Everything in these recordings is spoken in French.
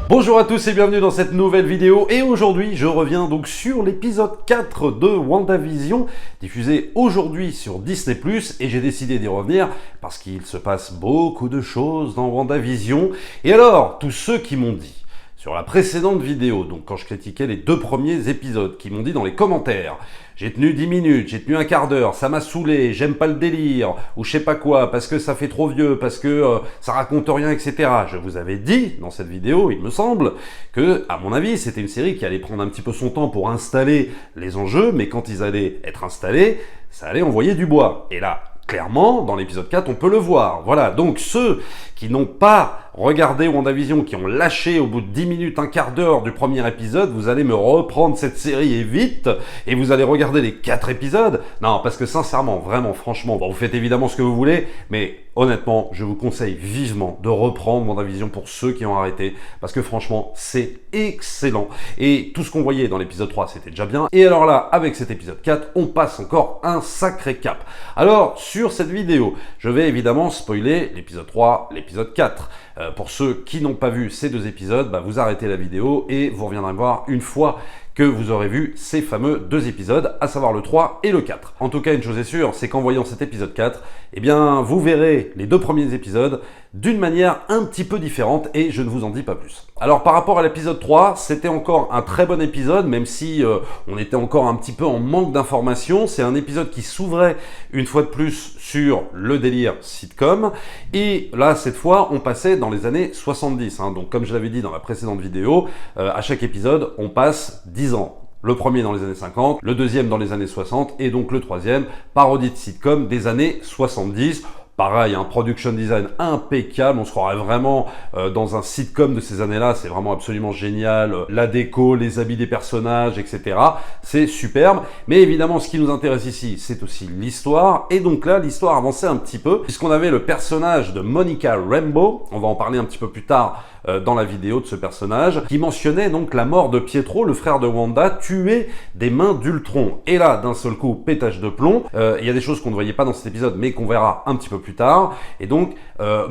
Bonjour à tous et bienvenue dans cette nouvelle vidéo, et aujourd'hui je reviens donc sur l'épisode 4 de WandaVision, diffusé aujourd'hui sur Disney+, et j'ai décidé d'y revenir parce qu'il se passe beaucoup de choses dans WandaVision. Et alors, tous ceux qui m'ont dit sur la précédente vidéo, donc quand je critiquais les 2 premiers épisodes, qui m'ont dit dans les commentaires: j'ai tenu 10 minutes, j'ai tenu un quart d'heure, ça m'a saoulé, j'aime pas le délire, ou je sais pas quoi, parce que ça fait trop vieux, parce que ça raconte rien, etc. Je vous avais dit dans cette vidéo, il me semble, que, à mon avis, c'était une série qui allait prendre un petit peu son temps pour installer les enjeux, mais quand ils allaient être installés, ça allait envoyer du bois. Et là, clairement, dans l'épisode 4, on peut le voir. Voilà, donc ceux qui n'ont pas regardé WandaVision, qui ont lâché au bout de 10 minutes, un quart d'heure du premier épisode, vous allez me reprendre cette série et vite, et vous allez regarder les 4 épisodes. Non, parce que sincèrement, vraiment, franchement, bon, vous faites évidemment ce que vous voulez, mais honnêtement, je vous conseille vivement de reprendre WandaVision pour ceux qui ont arrêté, parce que franchement, c'est excellent. Et tout ce qu'on voyait dans l'épisode 3, c'était déjà bien. Et alors là, avec cet épisode 4, on passe encore un sacré cap. Alors, sur cette vidéo, je vais évidemment spoiler l'épisode 3, l'épisode 4. Pour ceux qui n'ont pas vu ces 2 épisodes, vous arrêtez la vidéo et vous reviendrez me voir une fois que vous aurez vu ces fameux 2 épisodes, à savoir le 3 et le 4. En tout cas, une chose est sûre, c'est qu'en voyant cet épisode 4, eh bien, vous verrez les 2 premiers épisodes d'une manière un petit peu différente, et je ne vous en dis pas plus. Alors, par rapport à l'épisode 3, c'était encore un très bon épisode, même si on était encore un petit peu en manque d'informations. C'est un épisode qui s'ouvrait une fois de plus sur le délire sitcom, et là, cette fois, on passait dans les années 70. Donc, comme je l'avais dit dans la précédente vidéo, à chaque épisode, on passe 10 ans. Le premier dans les années 50, le deuxième dans les années 60, et donc le troisième, parodie de sitcom des années 70. Pareil, un production design impeccable, on se croirait vraiment dans un sitcom de ces années-là, c'est vraiment absolument génial, la déco, les habits des personnages, etc. C'est superbe, mais évidemment ce qui nous intéresse ici, c'est aussi l'histoire, et donc là, l'histoire avançait un petit peu, puisqu'on avait le personnage de Monica Rambeau, on va en parler un petit peu plus tard dans la vidéo de ce personnage, qui mentionnait donc la mort de Pietro, le frère de Wanda, tué des mains d'Ultron. Et là, d'un seul coup, pétage de plomb, il y a des choses qu'on ne voyait pas dans cet épisode, mais qu'on verra un petit peu plus tard, et donc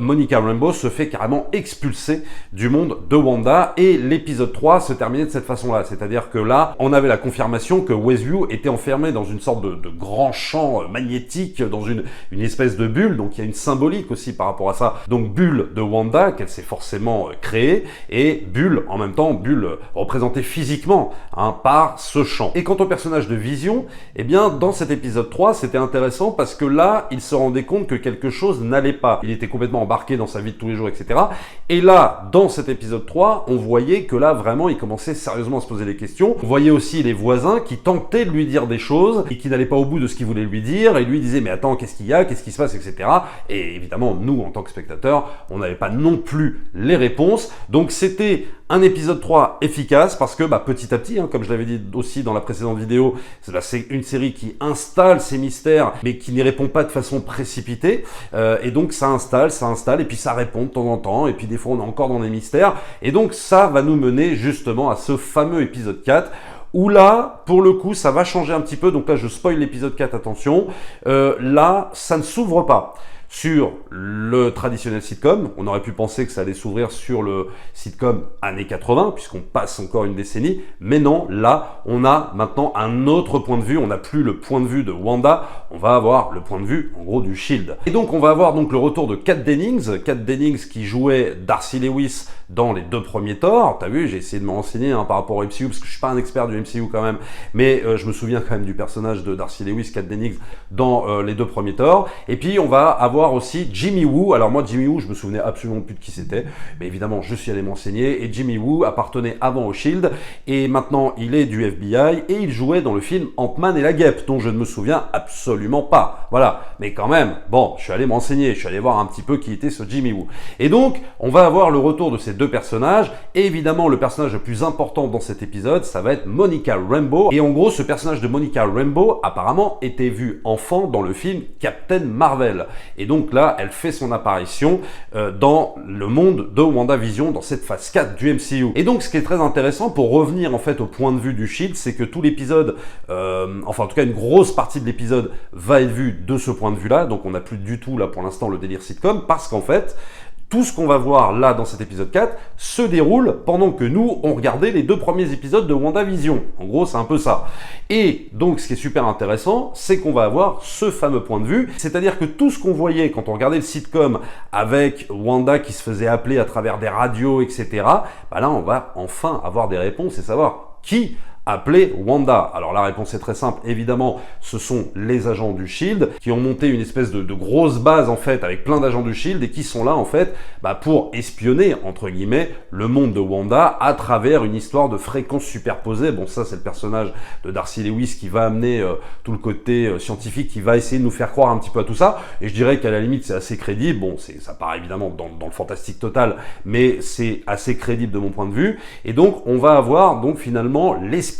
Monica Rambeau se fait carrément expulser du monde de Wanda, et l'épisode 3 se terminait de cette façon-là, c'est-à-dire que là, on avait la confirmation que Westview était enfermé dans une sorte de grand champ magnétique, dans une espèce de bulle, donc il y a une symbolique aussi par rapport à ça, donc bulle de Wanda, qu'elle s'est forcément créée, et bulle, en même temps, bulle représentée physiquement par ce champ. Et quant au personnage de Vision, eh bien, dans cet épisode 3, c'était intéressant parce que là, il se rendait compte que quelque chose n'allait pas. Il était complètement embarqué dans sa vie de tous les jours, etc. Et là, dans cet épisode 3, on voyait que là, vraiment, il commençait sérieusement à se poser des questions. On voyait aussi les voisins qui tentaient de lui dire des choses et qui n'allaient pas au bout de ce qu'ils voulaient lui dire, et lui disait: mais attends, qu'est-ce qu'il y a, qu'est-ce qui se passe, etc. Et évidemment, nous, en tant que spectateurs, on n'avait pas non plus les réponses. Donc c'était un épisode 3 efficace parce que petit à petit, comme je l'avais dit aussi dans la précédente vidéo, c'est une série qui installe ses mystères mais qui n'y répond pas de façon précipitée, et donc ça installe et puis ça répond de temps en temps, et puis des fois on est encore dans des mystères, et donc ça va nous mener justement à ce fameux épisode 4 où là, pour le coup, ça va changer un petit peu. Donc là, je spoil l'épisode 4, attention. Là, ça ne s'ouvre pas sur le traditionnel sitcom. On aurait pu penser que ça allait s'ouvrir sur le sitcom années 80, puisqu'on passe encore une décennie. Mais non, là, on a maintenant un autre point de vue. On n'a plus le point de vue de Wanda, on va avoir le point de vue, en gros, du Shield. Et donc, on va avoir donc le retour de Kat Dennings. Kat Dennings qui jouait Darcy Lewis dans les 2 premiers Thor. T'as vu, j'ai essayé de me renseigner par rapport au MCU, parce que je suis pas un expert du MCU quand même, mais je me souviens quand même du personnage de Darcy Lewis, Kat Dennings, dans les 2 premiers Thor. Et puis, on va avoir aussi Jimmy Woo. Alors moi, Jimmy Woo, je me souvenais absolument plus de qui c'était, mais évidemment, je suis allé m'enseigner, et Jimmy Woo appartenait avant au Shield, et maintenant, il est du FBI, et il jouait dans le film Ant-Man et la Guêpe, dont je ne me souviens absolument pas. Voilà, mais quand même, bon, je suis allé m'enseigner, je suis allé voir un petit peu qui était ce Jimmy Woo. Et donc, on va avoir le retour de ces 2 personnages, et évidemment, le personnage le plus important dans cet épisode, ça va être Monica Rambeau, et en gros, ce personnage de Monica Rambeau, apparemment, était vu enfant dans le film Captain Marvel, et donc là, elle fait son apparition dans le monde de WandaVision, dans cette phase 4 du MCU. Et donc, ce qui est très intéressant, pour revenir en fait au point de vue du Shield, c'est que tout l'épisode, enfin en tout cas une grosse partie de l'épisode, va être vue de ce point de vue-là, donc on n'a plus du tout là pour l'instant le délire sitcom, parce qu'en fait, tout ce qu'on va voir là dans cet épisode 4 se déroule pendant que nous, on regardait les 2 premiers épisodes de WandaVision. En gros, c'est un peu ça. Et donc, ce qui est super intéressant, c'est qu'on va avoir ce fameux point de vue, c'est-à-dire que tout ce qu'on voyait quand on regardait le sitcom avec Wanda qui se faisait appeler à travers des radios, etc., bah là, on va enfin avoir des réponses et savoir qui appelé Wanda. Alors la réponse est très simple, évidemment, ce sont les agents du SHIELD qui ont monté une espèce de grosse base en fait avec plein d'agents du SHIELD et qui sont là en fait pour espionner entre guillemets le monde de Wanda à travers une histoire de fréquences superposées. Bon, ça c'est le personnage de Darcy Lewis qui va amener tout le côté scientifique, qui va essayer de nous faire croire un petit peu à tout ça, et je dirais qu'à la limite c'est assez crédible. Bon, ça part évidemment dans le fantastique total, mais c'est assez crédible de mon point de vue, et donc on va avoir donc finalement l'espionnage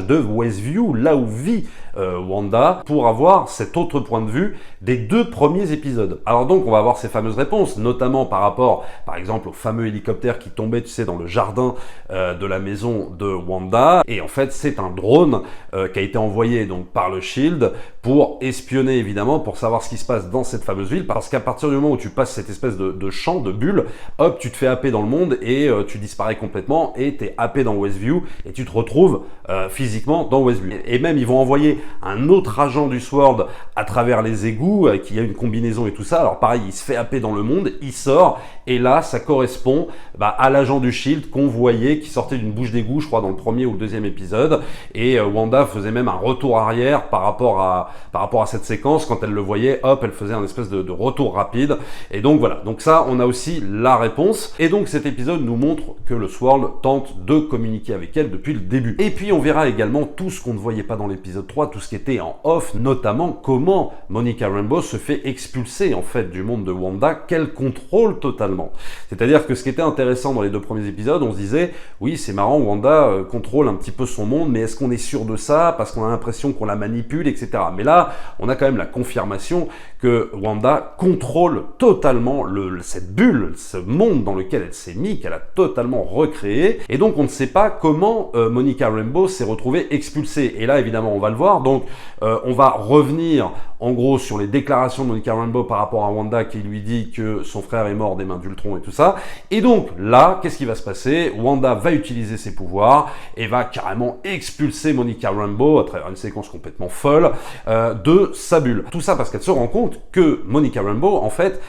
de Westview, là où vit Wanda, pour avoir cet autre point de vue des 2 premiers épisodes. Alors donc on va avoir ces fameuses réponses, notamment par rapport par exemple au fameux hélicoptère qui tombait, tu sais, dans le jardin de la maison de Wanda, et en fait c'est un drone qui a été envoyé donc par le SHIELD pour espionner évidemment, pour savoir ce qui se passe dans cette fameuse ville, parce qu'à partir du moment où tu passes cette espèce de champ, de bulle, hop, tu te fais happer dans le monde et tu disparais complètement et t'es happé dans Westview et tu te retrouves physiquement dans Westview. Et même ils vont envoyer un autre agent du SWORD à travers les égouts qui a une combinaison et tout ça. Alors pareil, il se fait happer dans le monde, il sort et là ça correspond à l'agent du SHIELD qu'on voyait qui sortait d'une bouche d'égout, je crois dans le premier ou le deuxième épisode, et Wanda faisait même un retour arrière par rapport à cette séquence. Quand elle le voyait, hop, elle faisait un espèce de retour rapide. Et donc voilà, donc ça on a aussi la réponse, et donc cet épisode nous montre que le SWORD tente de communiquer avec elle depuis le début. Et puis on verra également tout ce qu'on ne voyait pas dans l'épisode 3, tout ce qui était en off, notamment comment Monica Rambeau se fait expulser en fait du monde de Wanda, qu'elle contrôle totalement. C'est-à-dire que ce qui était intéressant dans les 2 premiers épisodes, on se disait oui c'est marrant, Wanda contrôle un petit peu son monde, mais est-ce qu'on est sûr de ça, parce qu'on a l'impression qu'on la manipule, etc. Mais là on a quand même la confirmation que Wanda contrôle totalement cette bulle, ce monde dans lequel elle s'est mise, qu'elle a totalement recréé, et donc on ne sait pas comment Monica Rambeau s'est retrouvée expulsée. Et là évidemment on va le voir, donc on va revenir en gros sur les déclarations de Monica Rambeau par rapport à Wanda qui lui dit que son frère est mort des mains d'Ultron et tout ça. Et donc là, qu'est-ce qui va se passer? Wanda va utiliser ses pouvoirs et va carrément expulser Monica Rambeau à travers une séquence complètement folle de sa bulle. Tout ça parce qu'elle se rend compte que Monica Rambeau en fait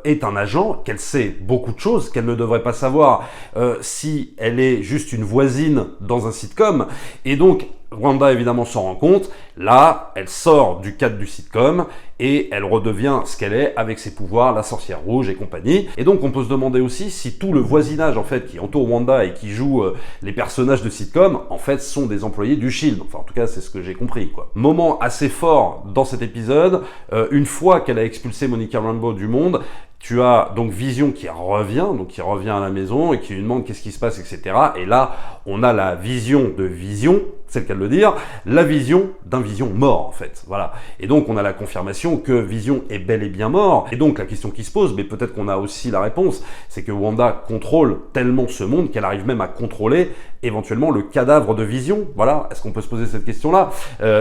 est un agent, qu'elle sait beaucoup de choses qu'elle ne devrait pas savoir si elle est juste une voisine dans un sitcom. Et donc Wanda évidemment s'en rend compte, là elle sort du cadre du sitcom et elle redevient ce qu'elle est avec ses pouvoirs, la sorcière rouge et compagnie. Et donc on peut se demander aussi si tout le voisinage en fait qui entoure Wanda et qui joue les personnages de sitcom en fait sont des employés du SHIELD. Enfin en tout cas c'est ce que j'ai compris quoi. Moment assez fort dans cet épisode, une fois qu'elle a expulsé Monica Rambeau du monde, tu as donc Vision qui revient à la maison et qui lui demande qu'est-ce qui se passe, etc. Et là, on a la vision de Vision, c'est le cas de le dire, la vision d'un Vision mort, en fait. Voilà. Et donc, on a la confirmation que Vision est bel et bien mort. Et donc, la question qui se pose, mais peut-être qu'on a aussi la réponse, c'est que Wanda contrôle tellement ce monde qu'elle arrive même à contrôler éventuellement le cadavre de Vision. Voilà. Est-ce qu'on peut se poser cette question-là?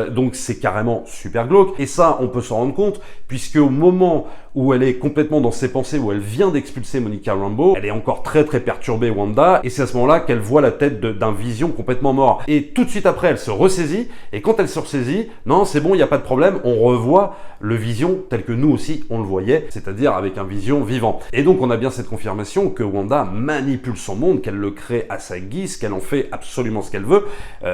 Donc, c'est carrément super glauque. Et ça, on peut s'en rendre compte, puisque au moment où elle est complètement dans ses pensées, où elle vient d'expulser Monica Rambeau, elle est encore très très perturbée, Wanda, et c'est à ce moment-là qu'elle voit la tête d'un Vision complètement mort. Et tout de suite après, elle se ressaisit, et quand elle se ressaisit, non, c'est bon, il n'y a pas de problème, on revoit le Vision tel que nous aussi on le voyait, c'est-à-dire avec un Vision vivant. Et donc on a bien cette confirmation que Wanda manipule son monde, qu'elle le crée à sa guise, qu'elle en fait absolument ce qu'elle veut,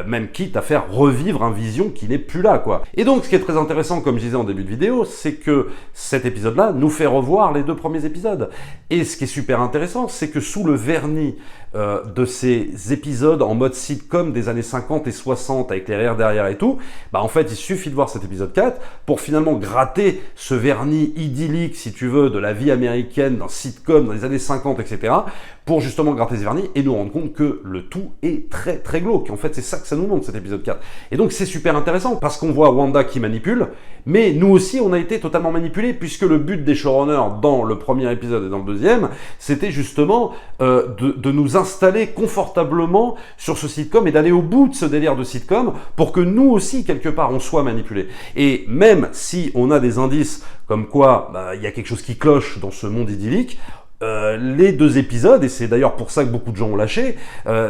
même quitte à faire revivre un Vision qui n'est plus là, quoi. Et donc ce qui est très intéressant, comme je disais en début de vidéo, c'est que cet épisode-là nous fait revoir les 2 premiers épisodes. Et ce qui est super intéressant, c'est que sous le vernis de ces épisodes en mode sitcom des années 50 et 60 avec les rires derrière et tout, en fait il suffit de voir cet épisode 4 pour finalement gratter ce vernis idyllique, si tu veux, de la vie américaine d'un sitcom dans les années 50, etc., pour justement gratter ce vernis et nous rendre compte que le tout est très très glauque. En fait c'est ça que ça nous montre cet épisode 4. Et donc c'est super intéressant parce qu'on voit Wanda qui manipule, mais nous aussi on a été totalement manipulés, puisque le but des showrunners dans le premier épisode et dans le deuxième, c'était justement de nous installer confortablement sur ce sitcom et d'aller au bout de ce délire de sitcom pour que nous aussi quelque part on soit manipulés. Et même si on a des indices comme quoi il y a quelque chose qui cloche dans ce monde idyllique, les 2 épisodes, et c'est d'ailleurs pour ça que beaucoup de gens ont lâché,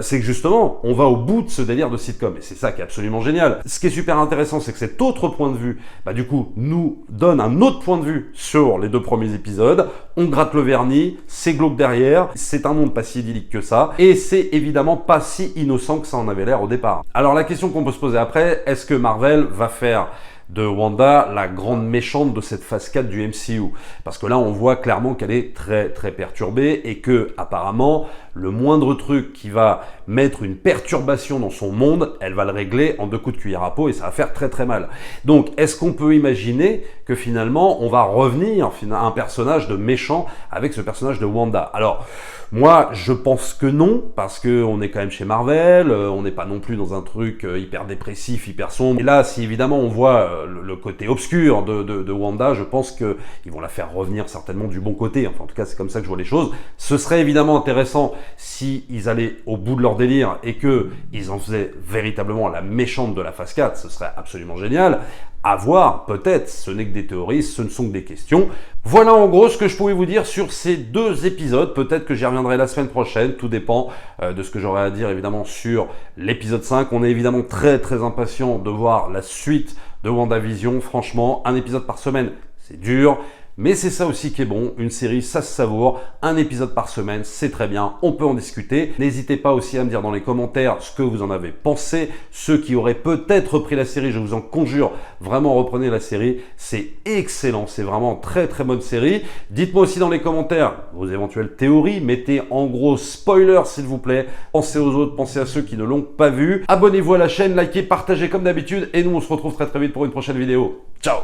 c'est que justement, on va au bout de ce délire de sitcom, et c'est ça qui est absolument génial. Ce qui est super intéressant, c'est que cet autre point de vue, du coup, nous donne un autre point de vue sur les 2 premiers épisodes. On gratte le vernis, c'est glauque derrière, c'est un monde pas si idyllique que ça, et c'est évidemment pas si innocent que ça en avait l'air au départ. Alors la question qu'on peut se poser après, est-ce que Marvel va faire de Wanda la grande méchante de cette phase 4 du MCU? Parce que là, on voit clairement qu'elle est très très perturbée et que apparemment, le moindre truc qui va mettre une perturbation dans son monde, elle va le régler en 2 coups de cuillère à peau et ça va faire très très mal. Donc, est-ce qu'on peut imaginer que finalement, on va revenir à un personnage de méchant avec ce personnage de Wanda? Alors, moi, je pense que non, parce qu'on est quand même chez Marvel, on n'est pas non plus dans un truc hyper dépressif, hyper sombre. Et là, si évidemment on voit le côté obscur de Wanda, je pense qu'ils vont la faire revenir certainement du bon côté. Enfin, en tout cas, c'est comme ça que je vois les choses. Ce serait évidemment intéressant s'ils allaient au bout de leur délire et qu'ils en faisaient véritablement la méchante de la phase 4. Ce serait absolument génial. À voir, peut-être, ce n'est que des théories, ce ne sont que des questions. Voilà en gros ce que je pouvais vous dire sur ces 2 épisodes. Peut-être que j'y reviendrai la semaine prochaine, tout dépend de ce que j'aurai à dire évidemment sur l'épisode 5. On est évidemment très très impatient de voir la suite de WandaVision. Franchement, un épisode par semaine, c'est dur. Mais c'est ça aussi qui est bon, une série ça se savoure, un épisode par semaine c'est très bien, on peut en discuter. N'hésitez pas aussi à me dire dans les commentaires ce que vous en avez pensé, ceux qui auraient peut-être repris la série, je vous en conjure, vraiment reprenez la série, c'est excellent, c'est vraiment très très bonne série. Dites-moi aussi dans les commentaires vos éventuelles théories, mettez en gros spoiler s'il vous plaît, pensez aux autres, pensez à ceux qui ne l'ont pas vu. Abonnez-vous à la chaîne, likez, partagez comme d'habitude et nous on se retrouve très très vite pour une prochaine vidéo. Ciao!